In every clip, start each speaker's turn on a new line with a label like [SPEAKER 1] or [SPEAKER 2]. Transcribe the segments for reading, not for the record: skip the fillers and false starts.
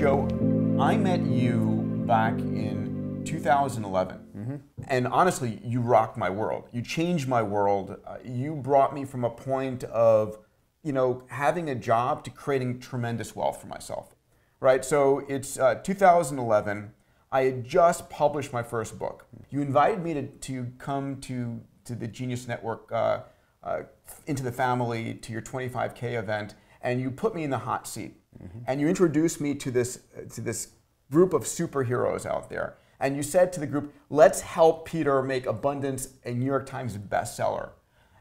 [SPEAKER 1] Joe, I met you back in 2011. And honestly, you rocked my world. You changed my world. You brought me from a point of, having a job to creating tremendous wealth for myself, right? So it's 2011. I had just published my first book. You invited me to come to the Genius Network, into the family, to your 25K event, and you put me in the hot seat. And you introduced me to this group of superheroes out there. And you said to the group, let's help Peter make Abundance a New York Times bestseller.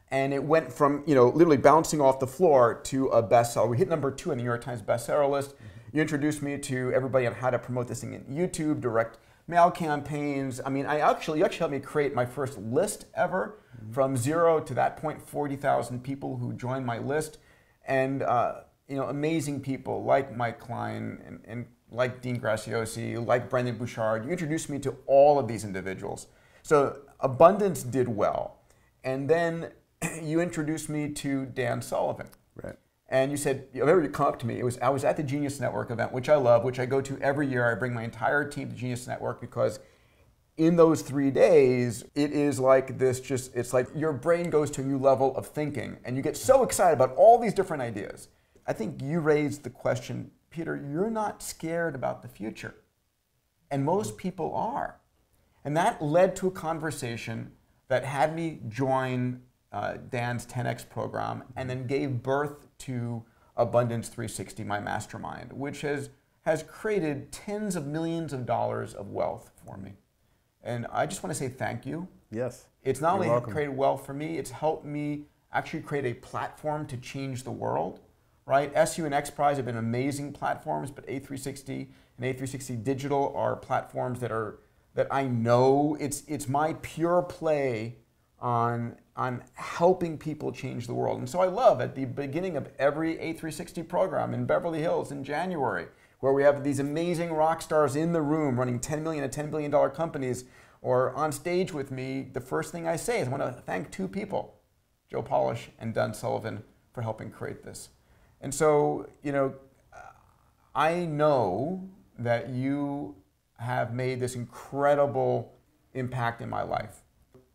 [SPEAKER 1] And it went from, literally bouncing off the floor to a bestseller. We hit #2 on the New York Times bestseller list. You introduced me to everybody on how to promote this thing in YouTube, direct mail campaigns. I mean, you actually helped me create my first list ever. From 0 to that point, 40,000 people who joined my list. And, amazing people like Mike Klein and like Dean Graziosi, like Brendan Bouchard. You introduced me to all of these individuals. So Abundance did well. And then you introduced me to Dan Sullivan.
[SPEAKER 2] Right.
[SPEAKER 1] And you said, I remember you come up to me. I was at the Genius Network event, which I love, which I go to every year. I bring my entire team to Genius Network because in those 3 days, it is like this it's like your brain goes to a new level of thinking and you get so excited about all these different ideas. I think you raised the question, Peter, you're not scared about the future. And most people are. And that led to a conversation that had me join Dan's 10X program and then gave birth to Abundance 360, my mastermind, which has created tens of millions of dollars of wealth for me. And I just want to say thank you.
[SPEAKER 2] Yes.
[SPEAKER 1] It's not only created wealth for me, it's helped me actually create a platform to change the world. Right? SU and X Prize have been amazing platforms, but A360 and A360 Digital are platforms that I know it's my pure play on helping people change the world. And so I love at the beginning of every A360 program in Beverly Hills in January, where we have these amazing rock stars in the room running $10 million and $10 billion companies, or on stage with me, the first thing I say is I want to thank 2 people, Joe Polish and Dan Sullivan, for helping create this. And so, I know that you have made this incredible impact in my life.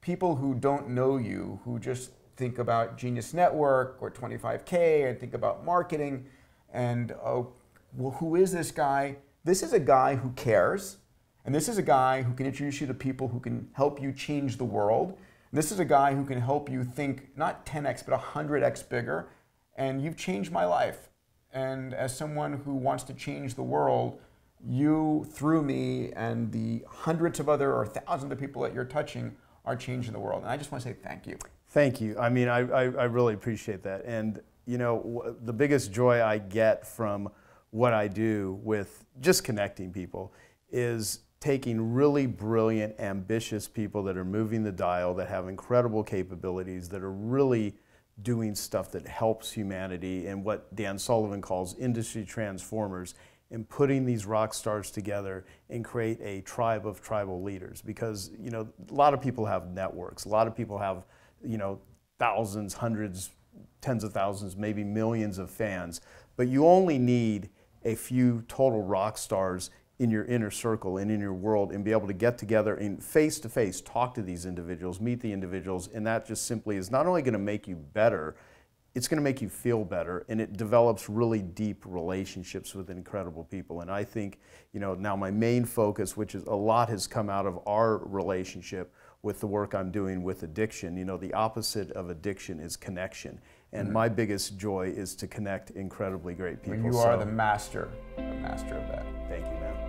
[SPEAKER 1] People who don't know you, who just think about Genius Network or 25K and think about marketing and, oh, well, who is this guy? This is a guy who cares. And this is a guy who can introduce you to people who can help you change the world. And this is a guy who can help you think not 10X, but 100X bigger. And you've changed my life. And as someone who wants to change the world, you, through me, and the hundreds of other or thousands of people that you're touching are changing the world. And I just want to say thank you.
[SPEAKER 2] Thank you. I mean, I really appreciate that. And, the biggest joy I get from what I do with just connecting people is taking really brilliant, ambitious people that are moving the dial, that have incredible capabilities, that are really doing stuff that helps humanity and what Dan Sullivan calls industry transformers, and putting these rock stars together and create a tribe of tribal leaders. Because, a lot of people have networks. A lot of people have, thousands, hundreds, tens of thousands, maybe millions of fans. But you only need a few total rock stars in your inner circle and in your world, and be able to get together and face-to-face talk to these individuals, meet the individuals, and that just simply is not only going to make you better, it's going to make you feel better, and it develops really deep relationships with incredible people. And I think, now my main focus, which is a lot has come out of our relationship with the work I'm doing with addiction. The opposite of addiction is connection. And my biggest joy is to connect incredibly great people.
[SPEAKER 1] Well, you are the master of that.
[SPEAKER 2] Thank you, man.